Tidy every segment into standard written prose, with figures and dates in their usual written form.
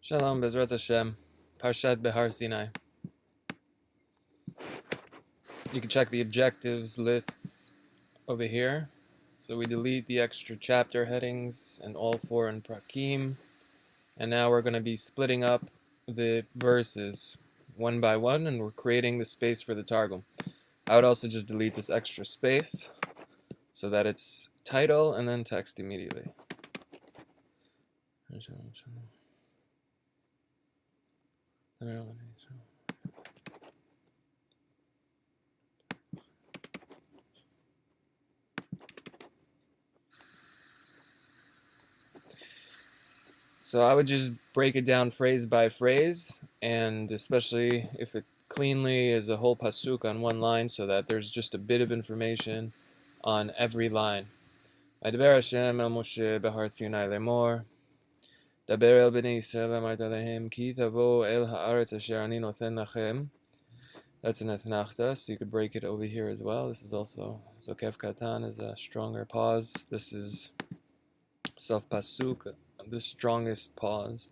Shalom, Bezrat Hashem, Parshat BEHAR SiNAi. You can check the objectives lists over here. So we delete the extra chapter headings and all foreign prakim. And now we're going to be splitting up the verses one by one, and we're creating the space for the Targum. I would also just delete this extra space so that it's title and then text immediately. So I would just break it down phrase by phrase, and especially if it cleanly is a whole pasuk on one line, so that there's just a bit of information on every line. Vaydaber Hashem el Moshe behar Sinai lemor, daber el bnei Yisrael v'amarta lehem ki tavo el haaretz asher ani noten lachem. That's an ethnachta, so you could break it over here as well. This is also zokef katan, is a stronger pause. This is sof pasuk, the strongest pause.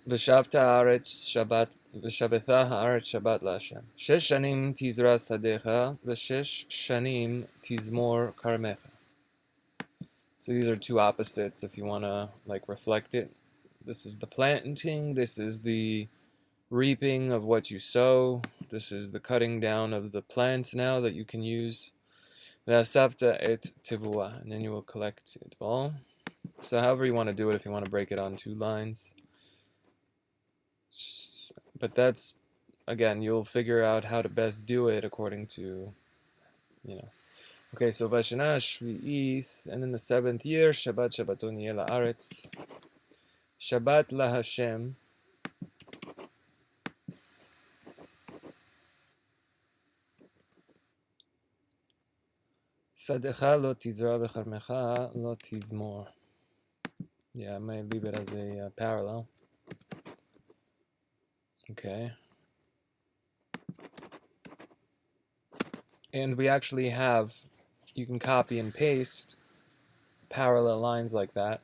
V'shavta haaretz Shabbat, v'shabetha haaretz Shabbat laHashem. Shesh shanim tizra sadecha, v'shesh shanim tizmor karmecha. So these are two opposites if you want to reflect it. This is the planting, this is the reaping of what you sow, this is the cutting down of the plants now that you can use. V'asavta et tivua, and then you will collect it all. So however you want to do it, if you want to break it on two lines. But that's, again, you'll figure out how to best do it according to, Okay, so Vashana Shvi'ith, and in the 7th year, Shabbat Shabbaton Yeh La'aretz. Shabbat LaHashem. Sadecha lo tizra v'charmecha lo tizmor. Yeah, I might leave it as a parallel. Okay. And we actually have, you can copy and paste parallel lines like that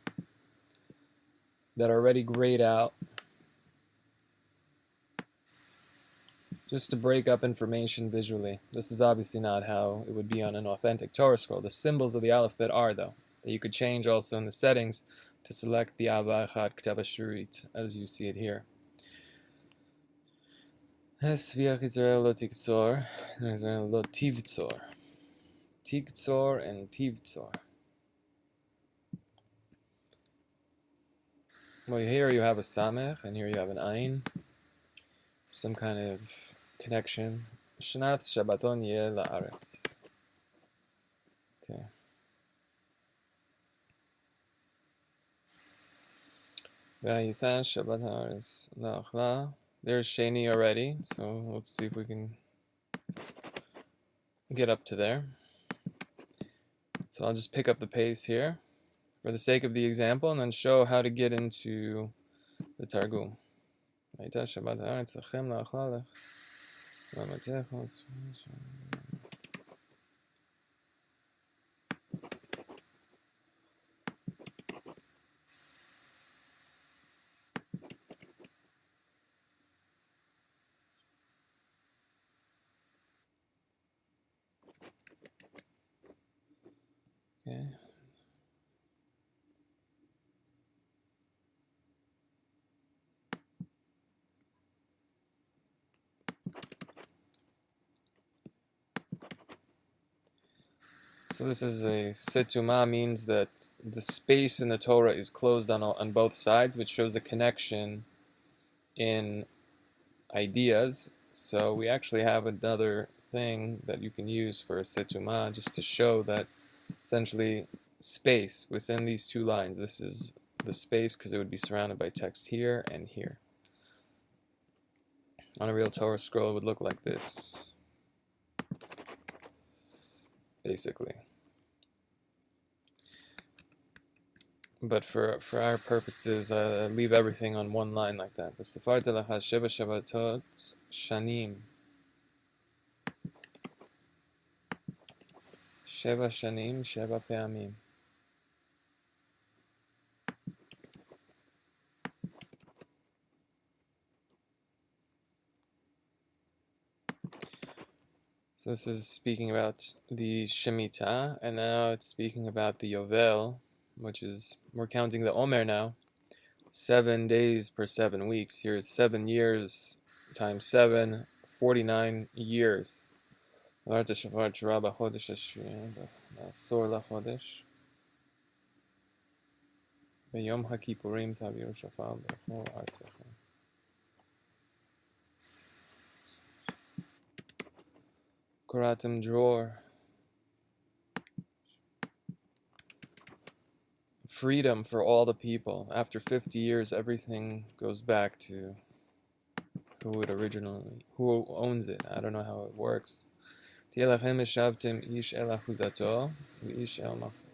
are already grayed out, just to break up information visually. This is obviously not how it would be on an authentic Torah scroll. The symbols of the alphabet are, though, that you could change also in the settings to select the Ava Echad K'tav Shurit, as you see it here. Esviach Israel lo tikzor, Israel lo tivtzor. Tikzor and tivtzor. Well, here you have a samech, and here you have an ayin. Some kind of connection. Shnat Shabbaton Yeh La'aretz. Okay. V'ayitha Shabbat Haaretz La'achla. There's Sheni already, so let's see if we can get up to there. So I'll just pick up the pace here for the sake of the example, and then show how to get into the Targum. V'ayitha Shabbat Haaretz Lachem La'achla Lech. Okay. So this is a setuma, means that the space in the Torah is closed on both sides, which shows a connection in ideas. So we actually have another thing that you can use for a setuma, just to show that essentially space within these two lines. This is the space because it would be surrounded by text here and here. On a real Torah scroll, it would look like this, basically. But for our purposes, leave everything on one line like that. V'sefarta lacha sheva shabbatot shanim. Sheva shanim, sheva pe'amim. So this is speaking about the Shemitah, and now it's speaking about the Yovel, which is, we're counting the Omer now, 7 days per 7 weeks. Here's 7 years times 7, 49 years. ביום הכיפורים תביאו שופר בכל ארצכם. קראתם drawer. Freedom for all the people. After 50 years, everything goes back to who owns it. I don't know how it works. תהיה לכם ישבתם איש אל אחוזתו ואיש אל מפתו.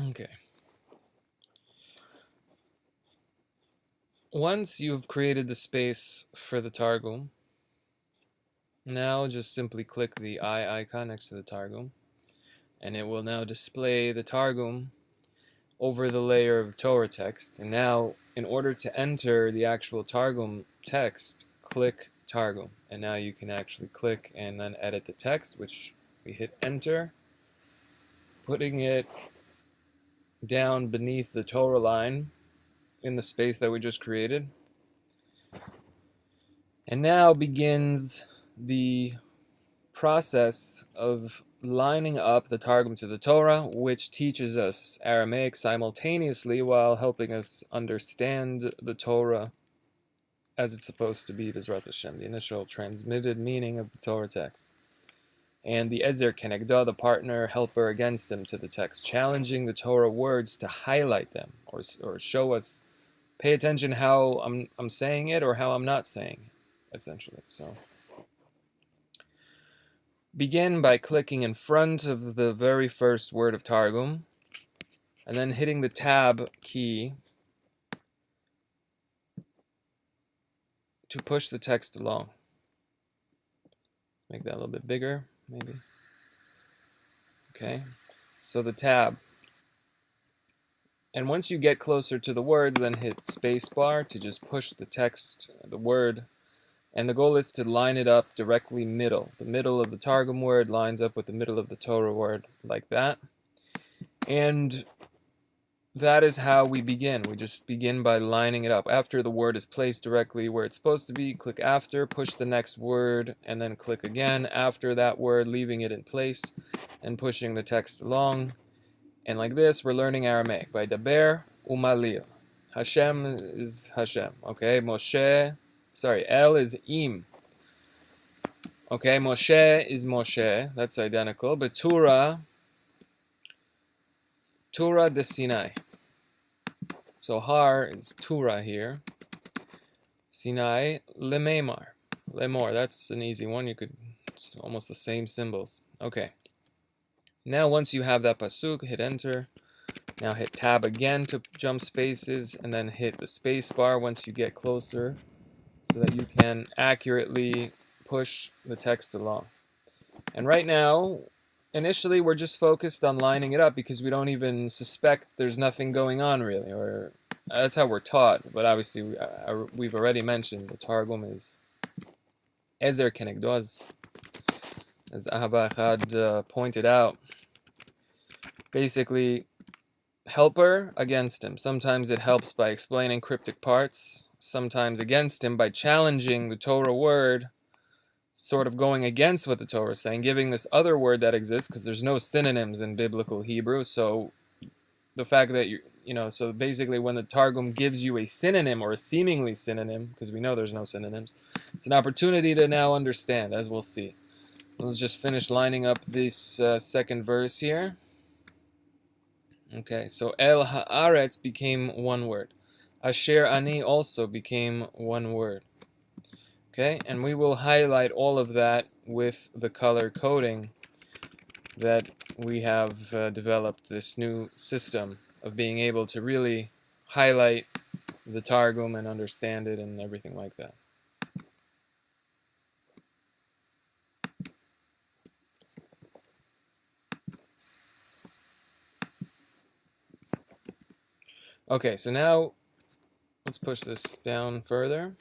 Okay. Once you've created the space for the Targum, now just simply click the eye icon next to the Targum, and it will now display the Targum over the layer of Torah text. And now, in order to enter the actual Targum text, click Targum. And now you can actually click and then edit the text, which we hit enter, putting it down beneath the Torah line in the space that we just created. And now begins the process of lining up the Targum to the Torah, which teaches us Aramaic simultaneously while helping us understand the Torah as it's supposed to be, B'ezrat Hashem, the initial transmitted meaning of the Torah text. And the Ezer Kenegdah, the partner, helper against them to the text, challenging the Torah words to highlight them or show us, pay attention how I'm saying it or how I'm not saying it, essentially. So begin by clicking in front of the very first word of Targum, and then hitting the Tab key to push the text along. Let's make that a little bit bigger, maybe. Okay, so the Tab. And once you get closer to the words, then hit spacebar to just push the text, the word. And the goal is to line it up directly middle. The middle of the Targum word lines up with the middle of the Torah word, like that. And that is how we begin. We just begin by lining it up. After the word is placed directly where it's supposed to be, click after, push the next word, and then click again after that word, leaving it in place and pushing the text along. And like this, we're learning Aramaic by Daber Umalil. Hashem is Hashem. Okay, El is Im. Okay, Moshe is Moshe. That's identical. But Torah de Sinai. So Har is Torah here. Sinai, Lememar. Lemor, that's an easy one. It's almost the same symbols. Okay. Now once you have that pasuk, hit enter. Now hit tab again to jump spaces, and then hit the space bar once you get closer so that you can accurately push the text along. And right now, initially we're just focused on lining it up because we don't even suspect there's nothing going on really, or that's how we're taught. But obviously we've already mentioned the Targum is Ezer Kenegdah, as Ahaba Echad pointed out. Basically, helper against him. Sometimes it helps by explaining cryptic parts, sometimes against him by challenging the Torah word, sort of going against what the Torah is saying, giving this other word that exists, because there's no synonyms in biblical Hebrew, so the fact that so basically when the Targum gives you a synonym or a seemingly synonym, because we know there's no synonyms, it's an opportunity to now understand, as we'll see. Let's just finish lining up this second verse here. Okay, so El Haaretz became one word. Asher Ani also became one word. Okay, and we will highlight all of that with the color coding that we have developed, this new system of being able to really highlight the Targum and understand it and everything like that. Okay, so now let's push this down further.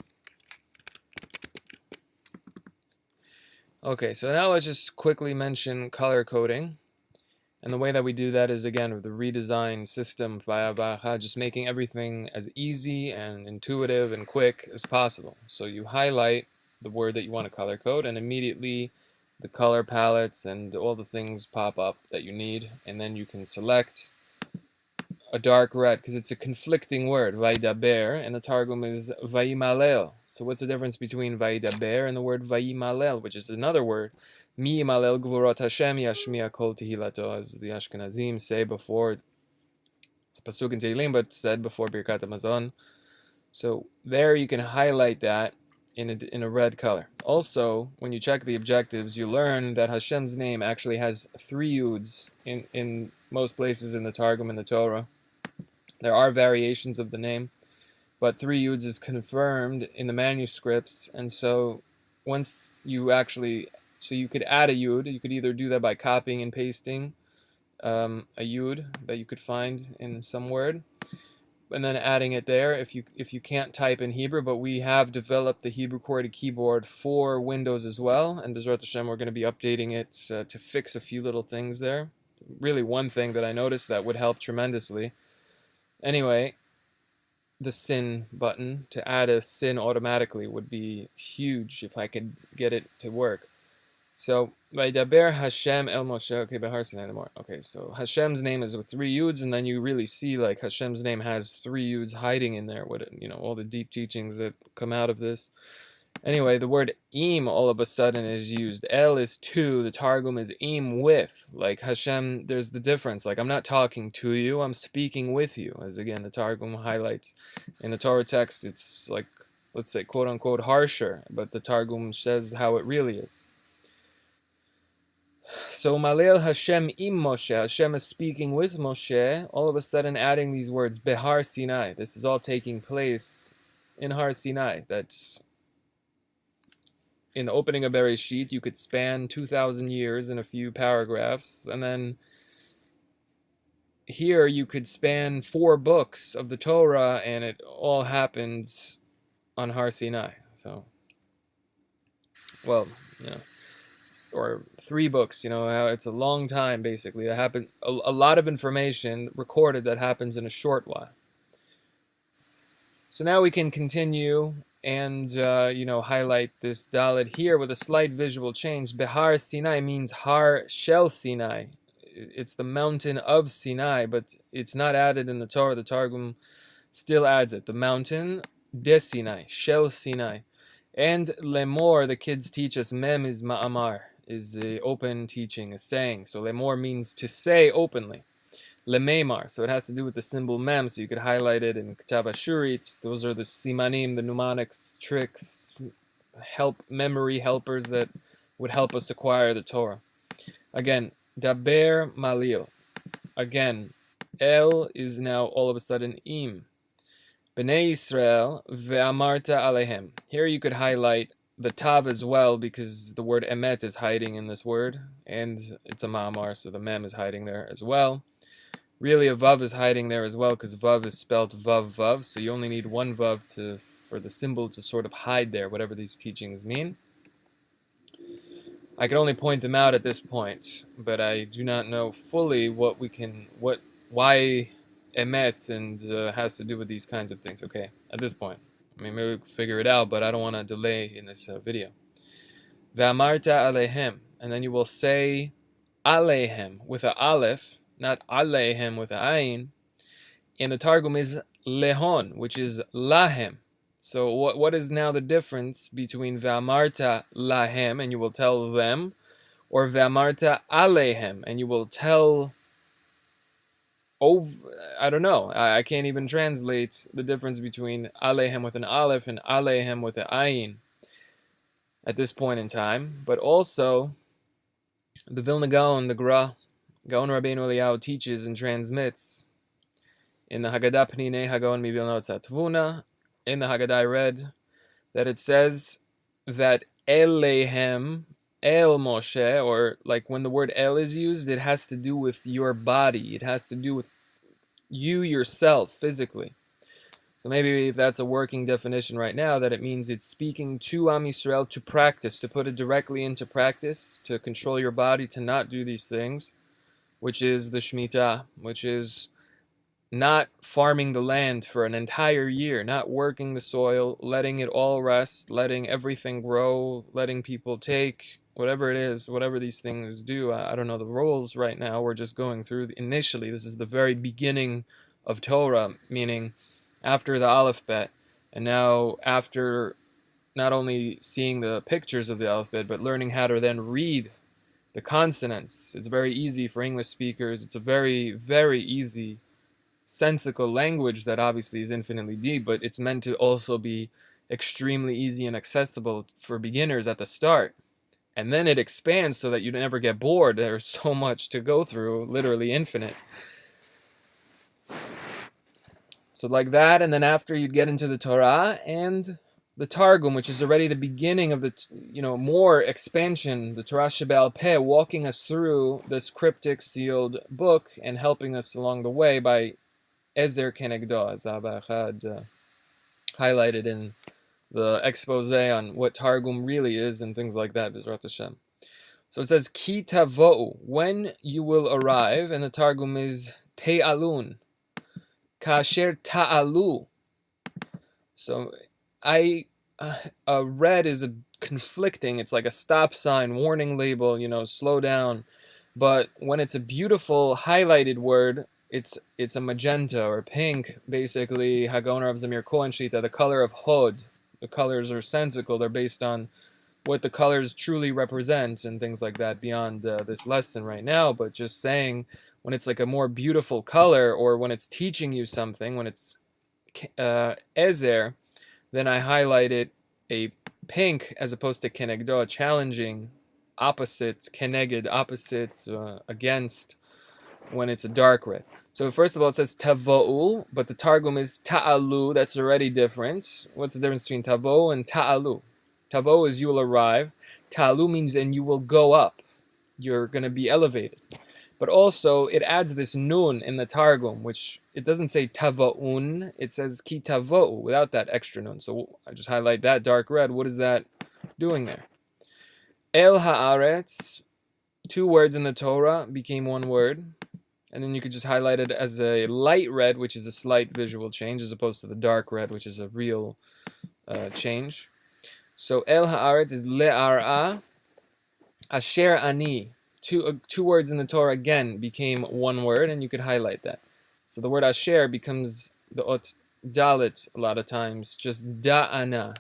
Okay, so now let's just quickly mention color coding. And the way that we do that is, again, with the redesigned system via BEHAR, just making everything as easy and intuitive and quick as possible. So you highlight the word that you want to color code, and immediately the color palettes and all the things pop up that you need, and then you can select a dark red because it's a conflicting word, vaidaber, and the Targum is vayimalel. So what's the difference between vaidaber and the word vayimalel, which is another word? Mi yimalel gvurot Hashem yashmiya kol tehilato, as the Ashkenazim say before. It's a pasuk in Tehillim, but said before Birkat Hamazon. So there you can highlight that in a red color. Also, when you check the objectives, you learn that Hashem's name actually has 3 yuds in most places in the Targum and the Torah. There are variations of the name, but 3 yuds is confirmed in the manuscripts, and so once you actually, so you could add a yud. You could either do that by copying and pasting a yud that you could find in some word, and then adding it there if you can't type in Hebrew. But we have developed the Hebrew QWERTY keyboard for Windows as well, and B'ezrat Hashem we're going to be updating it to fix a few little things there. Really, one thing that I noticed that would help tremendously. Anyway, the sin button to add a sin automatically would be huge if I could get it to work. So, Vaydaber Hashem El Moshe. Okay, BEHAR SiNAi anymore. Okay, so Hashem's name is with 3 yuds, and then you really see like Hashem's name has 3 yuds hiding in there. What, all the deep teachings that come out of this. Anyway, the word im all of a sudden is used. El is to, the Targum is im with. Like Hashem, there's the difference. Like I'm not talking to you, I'm speaking with you. As again, the Targum highlights. In the Torah text, it's like, let's say, quote unquote, harsher, but the Targum says how it really is. So Malel Hashem im Moshe, Hashem is speaking with Moshe, all of a sudden adding these words, BEHAR SiNAi. This is all taking place in Har Sinai. That's in the opening of Bereshit. You could span 2,000 years in a few paragraphs, and then here you could span 4 books of the Torah, and it all happens on Har Sinai. So, well, or 3 books, it's a long time basically. That happen, a lot of information recorded that happens in a short while. So now we can continue and highlight this Dalet here with a slight visual change. BEHAR SiNAi means Har Shel Sinai. It's the mountain of Sinai, but it's not added in the Torah. The Targum still adds it. The mountain de Sinai, Shel Sinai. And lemor, the kids teach us, mem is ma'amar, is a open teaching, a saying. So lemor means to say openly. Lememar, so it has to do with the symbol mem, so you could highlight it in Ketav Ashurit. Those are the simanim, the mnemonics, tricks, memory helpers that would help us acquire the Torah. Again, daber malil. Again, el is now all of a sudden im. Bnei Yisrael ve'amarta alehem. Here you could highlight the tav as well, because the word emet is hiding in this word, and it's a ma'amar, so the mem is hiding there as well. Really, a vav is hiding there as well, because vav is spelled vav vav, so you only need one vav for the symbol to sort of hide there, whatever these teachings mean. I can only point them out at this point, but I do not know fully why emet and has to do with these kinds of things. Okay, at this point. I mean, maybe we can figure it out, but I don't want to delay in this video. Ve'amarta alehem, and then you will say alehem with a aleph, not alehem with a ayin, in the Targum is lehon, which is lahem. So what is now the difference between ve'amarta lahem, and you will tell them, or ve'amarta alehem, and you will tell over? I don't know. I can't even translate the difference between alehem with an aleph and alehem with an ayin at this point in time. But also, the Vilna Gaon, the Gra, Gaon Rabbeinu Eliyahu teaches and transmits in the Haggadah Pninei Hagaon Mivilna Tvuna. In the Haggadah I read that it says that Elehem, El Moshe, or like when the word El is used, it has to do with your body. It has to do with you yourself physically. So maybe if that's a working definition right now, that it means it's speaking to Am Yisrael to practice, to put it directly into practice, to control your body, to not do these things, which is the Shemitah, which is not farming the land for an entire year, not working the soil, letting it all rest, letting everything grow, letting people take, whatever it is, whatever these things do. I don't know the rules right now. We're just going through initially. This is the very beginning of Torah, meaning after the alphabet, and now after not only seeing the pictures of the alphabet, but learning how to then read the consonants. It's very easy for English speakers. It's a very, very easy, sensical language that obviously is infinitely deep, but it's meant to also be extremely easy and accessible for beginners at the start. And then it expands so that you never get bored. There's so much to go through, literally infinite. So like that, and then after you'd get into the Torah and the Targum, which is already the beginning of the, more expansion, the Torah Sheba'al Peh, walking us through this cryptic sealed book and helping us along the way by Ezer Kenegdo, as BEHAR highlighted in the expose on what Targum really is and things like that, B'ezrat Hashem. So it says, Ki tavo'u, when you will arrive, and the Targum is Te'alun, Kasher ta'alu. So red is a conflicting, it's like a stop sign, warning label, slow down. But when it's a beautiful highlighted word, it's a magenta or pink, basically. Hagon Rav Zamir Kohen Shita, the color of Hod. The colors are sensical, they're based on what the colors truly represent and things like that beyond this lesson right now, but just saying, when it's like a more beautiful color, or when it's teaching you something, when it's Ezer, then I highlight it a pink as opposed to Kenegdo, challenging, opposite, Keneged, opposite, against, when it's a dark red. So first of all, it says Tavo'u, but the Targum is Ta'alu. That's already different. What's the difference between Tavo'u and Ta'alu? Tavo'u is you will arrive. Ta'alu means then you will go up. You're going to be elevated. But also, it adds this nun in the Targum, which it doesn't say Tavo'un. It says Ki Tavo'u, without that extra nun. So I just highlight that dark red. What is that doing there? El Haaretz, two words in the Torah became one word. And then you could just highlight it as a light red, which is a slight visual change, as opposed to the dark red, which is a real change. So El Haaretz is Le'ar'a, Asher Ani. Two words in the Torah again became one word, and you could highlight that. So the word Asher becomes the ot dalit a lot of times, just Da'ana.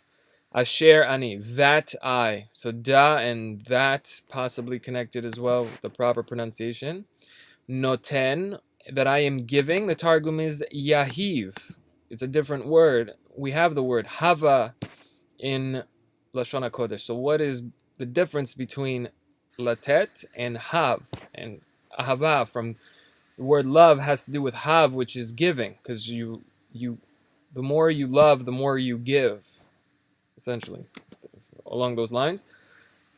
Asher Ani, that I. So da and that possibly connected as well with the proper pronunciation. Noten, that I am giving. The Targum is Yahiv. It's a different word. We have the word Hava in Lashon HaKodesh. So what is the difference between Latet and Hav? And Ahava, from the word love, has to do with Hav, which is giving. Because the more you love, the more you give. Essentially, along those lines.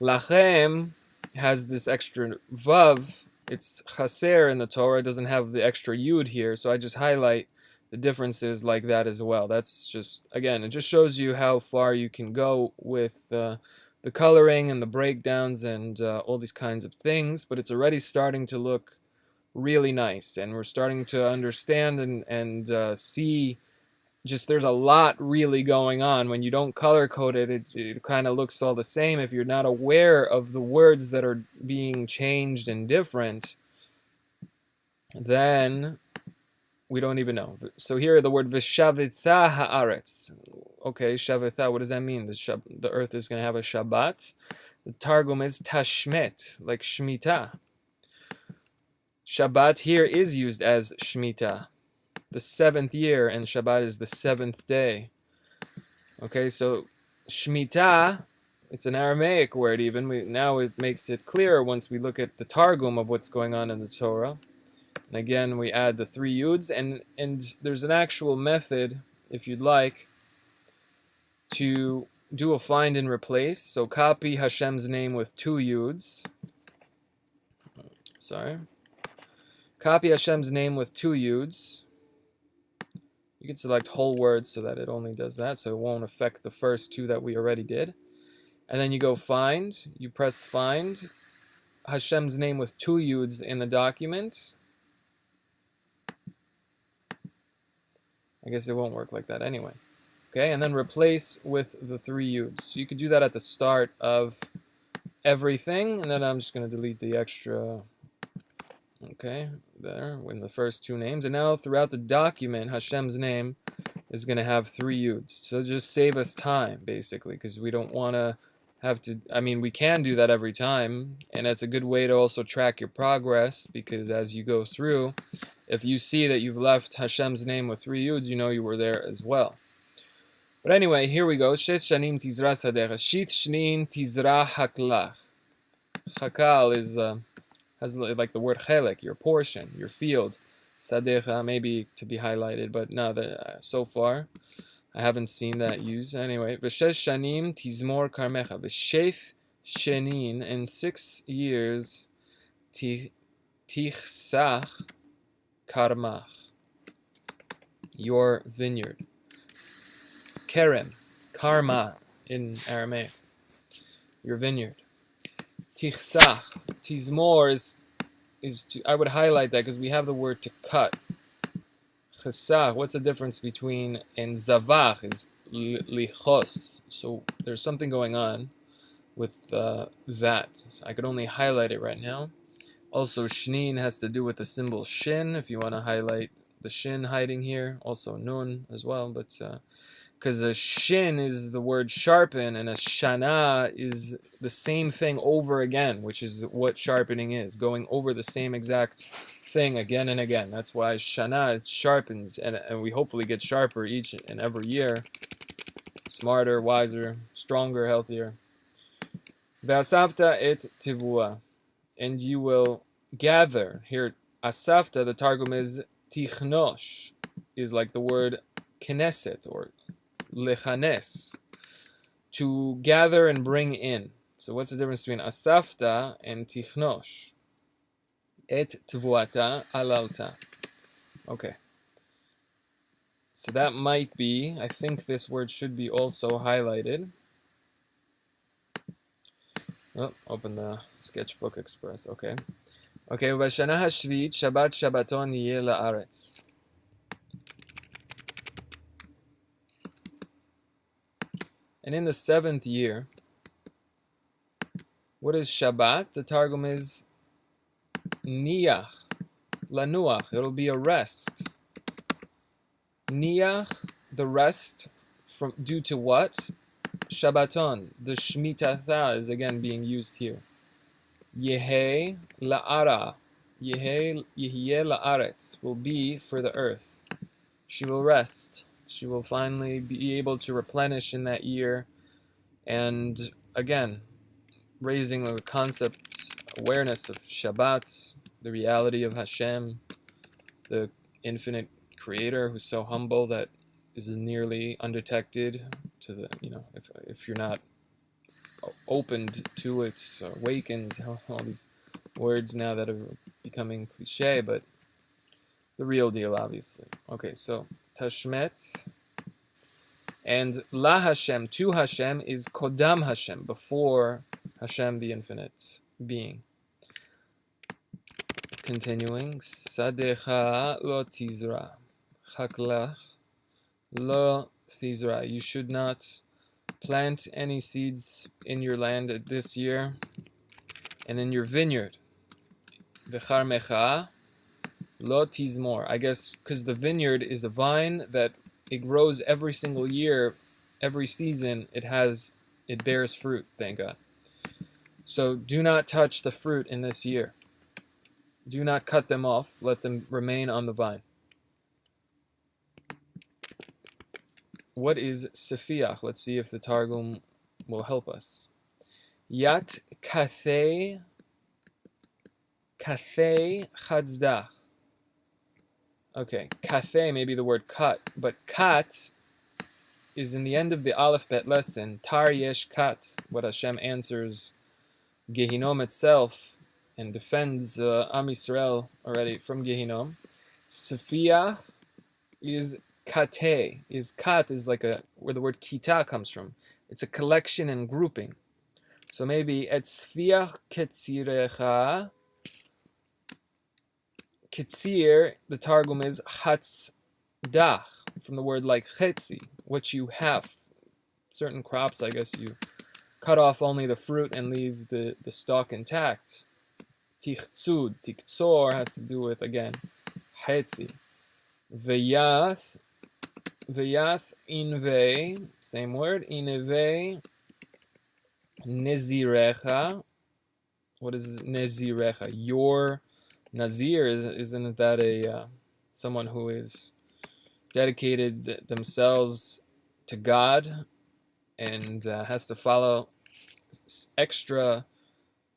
Lachem has this extra Vav. It's chaser in the Torah. It doesn't have the extra yud here, so I just highlight the differences like that as well. That's just, again, it just shows you how far you can go with the coloring and the breakdowns and all these kinds of things, but it's already starting to look really nice, and we're starting to understand and see just there's a lot really going on. When you don't color code it, it kind of looks all the same. If you're not aware of the words that are being changed and different, then We don't even know. So here the word v'shavitha haaretz. Okay, shavitha, what does that mean? The earth is going to have a Shabbat. The Targum is tashmet, like Shemitah. Shabbat here is used as Shemitah, the 7th year, and Shabbat is the 7th day. Okay, so Shemitah, it's an Aramaic word even. Now it makes it clearer once we look at the Targum of what's going on in the Torah. And again, we add the 3 yuds, and there's an actual method, if you'd like, to do a find and replace. So copy Hashem's name with 2 yuds. Copy Hashem's name with 2 yuds. You can select whole words so that it only does that, so it won't affect the first 2 that we already did. And then you go find, you press find, Hashem's name with 2 yuds in the document. I guess it won't work like that anyway. Okay, and then replace with the 3 yuds. So you could do that at the start of everything, and then I'm just going to delete the extra. Okay, there, in the first 2 names. And now throughout the document, Hashem's name is going to have 3 yuds. So just save us time, basically, because we don't want to have to, I mean, we can do that every time, and it's a good way to also track your progress, because as you go through, if you see that you've left Hashem's name with 3 yuds, you know you were there as well. But anyway, here we go. SHNAYIM tizra sadech. Shit shnin tizra haklach. Hakal is has like the word chelek, your portion, your field. Sadecha, maybe to be highlighted, but no, so far I haven't seen that used. Anyway, v'shesh shanim tizmor karmecha. V'sheth shenin, in 6 years, tichsach karmach, your vineyard. Kerem, karma in Aramaic, your vineyard. Tichsach, tizmor is to, I would highlight that because we have the word to cut. Chesach, what's the difference between, and zavach is lichos. So there's something going on with that. I could only highlight it right now. Also, shnin has to do with the symbol shin, if you want to highlight the shin hiding here. Also nun as well, but because a shin is the word sharpen, and a shana is the same thing over again, which is what sharpening is, going over the same exact thing again and again. That's why shana, it sharpens, and we hopefully get sharper each and every year, smarter, wiser, stronger, healthier. Ve'asafta et tivua, and you will gather. Here, asafta, the Targum is tichnosh, is like the word knesset, or lechanes, to gather and bring in. So what's the difference between asafta and tichnosh? Et tvuata alalta. Okay. So that might be, I think this word should be also highlighted. Oh, open the Sketchbook Express. Okay. Okay, Vashana hashvit Shabbat Shabbaton yeh la'aretz. And in the 7th year, what is Shabbat? The Targum is Niyach, Lanuach. It'll be a rest. Niyach, the rest, from due to what? Shabbaton. The Shmitatha is again being used here. Yehe la'ara. Yehe la'aretz will be for the earth. She will rest. She will finally be able to replenish in that year. And again, raising the concept, awareness of Shabbat, the reality of Hashem, the infinite creator who's so humble that is nearly undetected to the, if you're not opened to it, awakened, all these words now that are becoming cliche, but the real deal, obviously. Okay, so Tashmet, and La Hashem, to Hashem, is Kodam Hashem, before Hashem, the infinite being. Continuing, Sadecha lo tizra, Chaklach lo tizra. You should not plant any seeds in your land this year, and in your vineyard. V'char mecha Lo tizmor. I guess because the vineyard is a vine that it grows every single year, every season. It bears fruit. Thank God. So do not touch the fruit in this year. Do not cut them off. Let them remain on the vine. What is sefiach? Let's see if the Targum will help us. Yat kathei chadzdah. Okay, kathei may be the word cut, but kat is in the end of the Aleph Bet lesson. Tar yesh kat, what Hashem answers Gehinom itself and defends Am Yisrael already from Gehinom. Sefiach is kate. Kat is like where the word kita comes from. It's a collection and grouping. So maybe et sfiach ketzirecha. Ketzir, the Targum is chatzdach, from the word like chetzi, what you have. Certain crops, I guess, you cut off only the fruit and leave the stalk intact. Tichtzud, tiktzor has to do with, again, chetzi. Veyath inve, same word, ineve nezirecha. What is nezirecha? Your Nazir, isn't that someone who is dedicated themselves to God and has to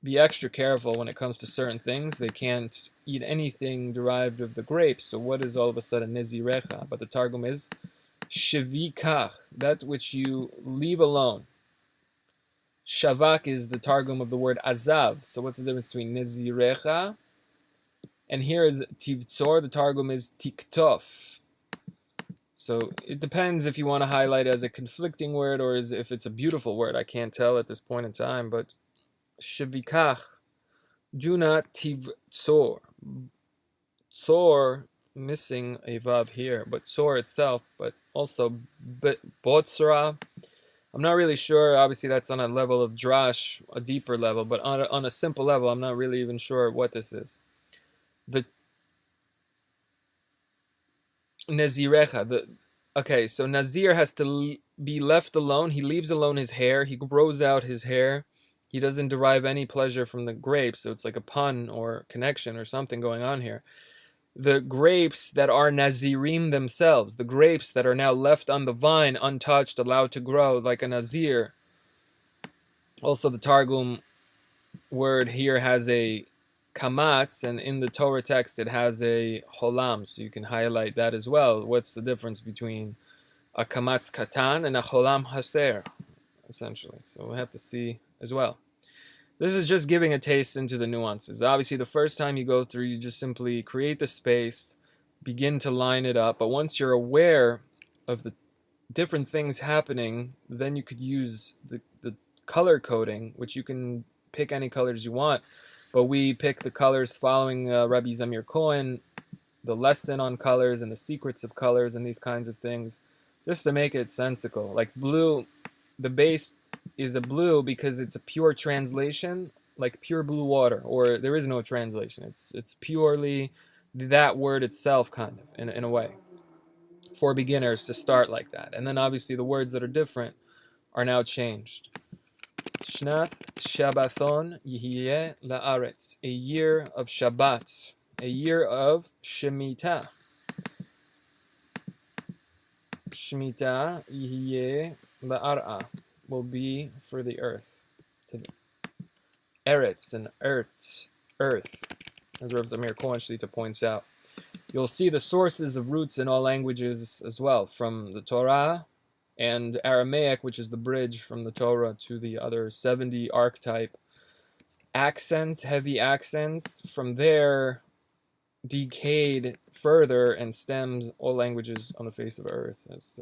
be extra careful when it comes to certain things? They can't eat anything derived of the grapes. So what is all of a sudden nezirecha? But the Targum is shevikach, that which you leave alone. Shavak is the Targum of the word azav. So what's the difference between nezirecha? And here is tivtzor, the Targum is tiktof. So it depends if you want to highlight as a conflicting word or if it's a beautiful word. I can't tell at this point in time, but shevikach, do not tivtzor. Tzor, missing a vav here, but tzor itself, but also botzra. I'm not really sure. Obviously, that's on a level of drash, a deeper level, but on a simple level, I'm not really even sure what this is. The Nazirecha, okay, so Nazir has to be left alone. He leaves alone his hair. He grows out his hair. He doesn't derive any pleasure from the grapes, so it's like a pun or connection or something going on here. The grapes that are Nazirim themselves, the grapes that are now left on the vine, untouched, allowed to grow like a Nazir. Also, the Targum word here has a kamatz, and in the Torah text it has a cholam, so you can highlight that as well. What's the difference between a kamatz katan and a cholam haser, essentially? So we'll have to see as well. This is just giving a taste into the nuances. Obviously, the first time you go through, you just simply create the space, begin to line it up, but once you're aware of the different things happening, then you could use the color coding, which you can pick any colors you want. But we pick the colors following Rabbi Zamir Cohen, the lesson on colors and the secrets of colors and these kinds of things, just to make it sensical. Like blue, the base is a blue because it's a pure translation, like pure blue water, or there is no translation. It's purely that word itself, kind of, in a way, for beginners to start like that. And then obviously the words that are different are now changed. Shnat Shabbathon Yihye La'aretz, a year of Shabbat, a year of Shemitah. Shemitah Yihye La'ar'a will be for the earth. To the Eretz and earth, as Rav Zamir Cohen Shlita points out. You'll see the sources of roots in all languages as well, from the Torah and Aramaic, which is the bridge from the Torah to the other 70 archetype accents, heavy accents. From there, decayed further and stems all languages on the face of earth, as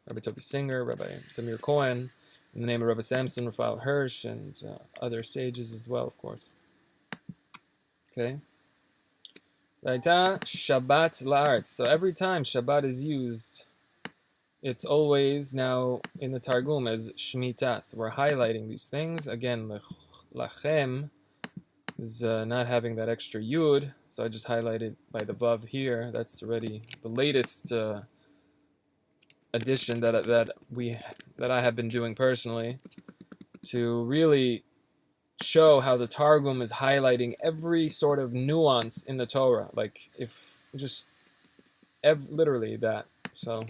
Rabbi Tobi Singer, Rabbi Zamir Cohen, in the name of Rabbi Samson, Raphael Hirsch, and other sages as well, of course. Okay. Shabbat la'aretz. So every time Shabbat is used, it's always now in the Targum as Shemitah. So we're highlighting these things. Again, lachem, is not having that extra yud, so I just highlighted by the vav here. That's already the latest addition that I have been doing personally to really show how the Targum is highlighting every sort of nuance in the Torah, like if just literally that. So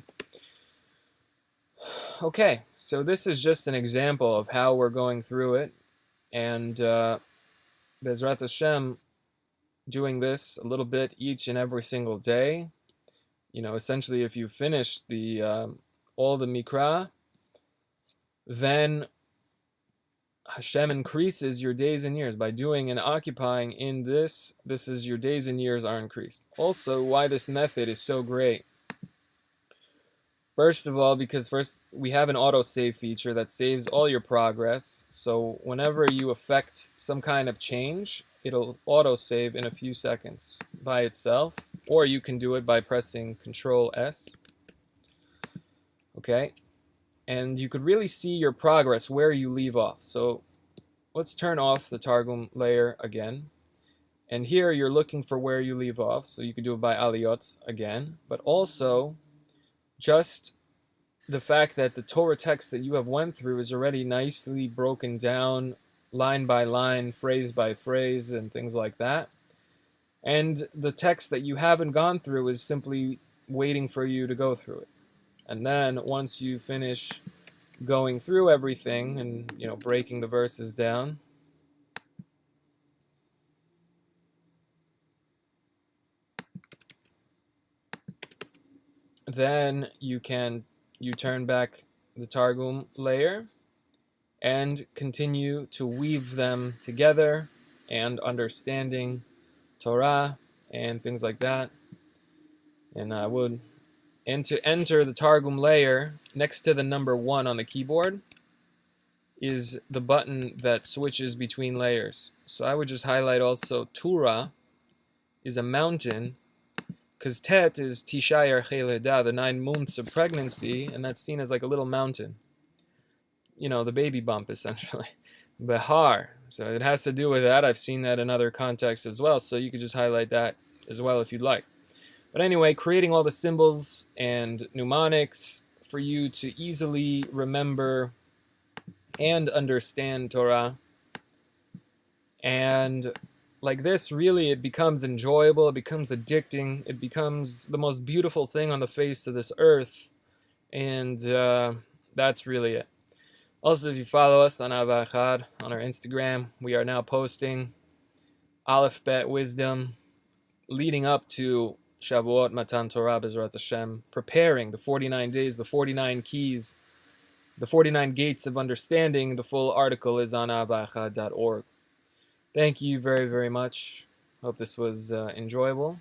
okay, so this is just an example of how we're going through it, and Bezrat Hashem, doing this a little bit each and every single day. You know, essentially, if you finish the all the MIKRA, then Hashem increases your days and years by doing and occupying in this. This is your days and years are increased. Also, why this method is so great. First of all, because first we have an auto-save feature that saves all your progress. So whenever you affect some kind of change, it'll auto-save in a few seconds by itself. Or you can do it by pressing Control S. Okay? And you could really see your progress where you leave off. So let's turn off the Targum layer again. And here you're looking for where you leave off. So you could do it by aliyot again. But also, just the fact that the Torah text that you have went through is already nicely broken down line by line, phrase by phrase, and things like that. And the text that you haven't gone through is simply waiting for you to go through it. And then once you finish going through everything and, you know, breaking the verses down, then you turn back the Targum layer and continue to weave them together and understanding Torah and things like that. And to enter the Targum layer, next to the number 1 on the keyboard is the button that switches between layers. So I would just highlight also Tura is a mountain, because Tet is Tisha Yarchei Leda, the 9 months of pregnancy, and that's seen as like a little mountain. You know, the baby bump, essentially. Behar. So it has to do with that. I've seen that in other contexts as well, so you could just highlight that as well if you'd like. But anyway, creating all the symbols and mnemonics for you to easily remember and understand Torah. And like this, really, it becomes enjoyable, it becomes addicting, it becomes the most beautiful thing on the face of this earth. And that's really it. Also, if you follow us on VEECHAD on our Instagram, we are now posting Aleph Bet wisdom leading up to Shavuot Matan Torah Bezrat Hashem, preparing the 49 days, the 49 keys, the 49 gates of understanding. The full article is on veechad.org. Thank you very, very much. Hope this was enjoyable.